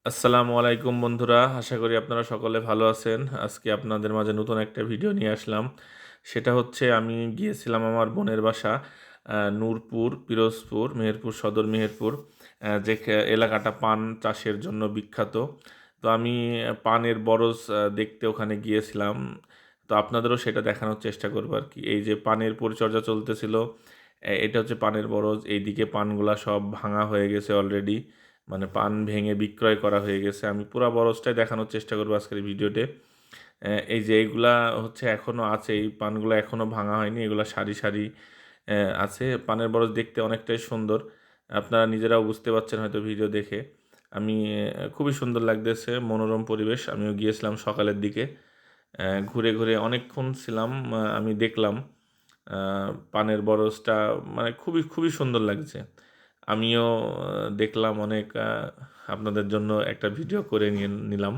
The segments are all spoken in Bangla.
আসসালামু আলাইকুম বন্ধুরা, আশা করি আপনারা সকলে ভালো আছেন। আজকে আপনাদের মাঝে নতুন একটা ভিডিও নিয়ে আসলাম। সেটা হচ্ছে আমি গিয়েছিলাম আমার বোনের বাসা নূরপুর, পিরোজপুর, মেহেরপুর সদর, মেহেরপুর, এলাকাটা পান চাষের জন্য বিখ্যাত। তো আমি পানের বরজ দেখতে ওখানে গিয়েছিলাম। তো আপনাদেরও সেটা দেখানোর চেষ্টা করবো আর কি। এই যে পানের পরিচর্যা চলতেছিল, এটা হচ্ছে পানের বরজ। এইদিকে পানগুলা সব ভাঙা হয়ে গেছে অলরেডি, মানে পান ভেঙে বিক্রয় করা হয়ে গেছে। আমি পুরা বরজটাই দেখানোর চেষ্টা করবো আজকের এই ভিডিওতে। এই যে এইগুলা হচ্ছে এখনও আছে, এই পানগুলো এখনও ভাঙা হয়নি, এগুলা সারি সারি আছে। পানের বরজ দেখতে অনেকটাই সুন্দর, আপনারা নিজেরাও বুঝতে পারছেন হয়তো ভিডিও দেখে। আমি খুবই সুন্দর লাগতেছে, মনোরম পরিবেশ। আমিও গিয়েছিলাম সকালের দিকে, ঘুরে ঘুরে অনেকক্ষণ ছিলাম। আমি দেখলাম পানের বরজটা, মানে খুবই খুবই সুন্দর লাগছে। আমিও দেখলাম অনেক, আপনাদের জন্য একটা ভিডিও করে নিয়ে নিলাম।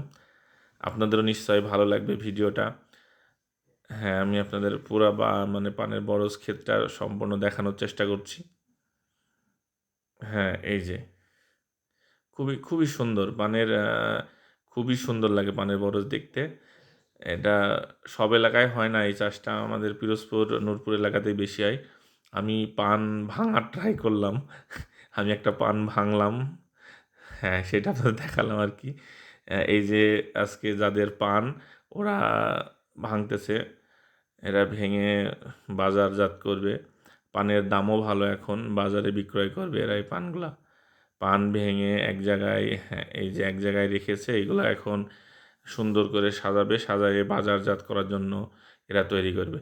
আপনাদেরও নিশ্চয়ই ভালো লাগবে ভিডিওটা। হ্যাঁ, আমি আপনাদের পুরা মানে পানের বরজ ক্ষেতটা সম্পূর্ণ দেখানোর চেষ্টা করছি। হ্যাঁ, এই যে খুবই খুবই সুন্দর পানের, খুবই সুন্দর লাগে পানের বরজ দেখতে। এটা সব এলাকায় হয় না, এই চাষটা আমাদের পিরোজপুর, নূরপুর এলাকাতেই বেশি হয়। আমি পান ভাঙার ট্রাই করলাম। আমি একটা পান ভাঙলাম। হ্যাঁ, সেটা আপনাদের দেখালাম আর কি। এই যে আজকে যাদের পান, ওরা ভাঙতেছে, এরা ভেঙে বাজারজাত করবে। পানের দামও ভালো, এখন বাজারে বিক্রয় করবে এরা এই পানগুলা। পান ভেঙে এক জায়গায়, হ্যাঁ, এই যে এক জায়গায় রেখেছে, এগুলো এখন সুন্দর করে সাজাবে, সাজায়ে বাজারজাত করার জন্য এরা তৈরি করবে।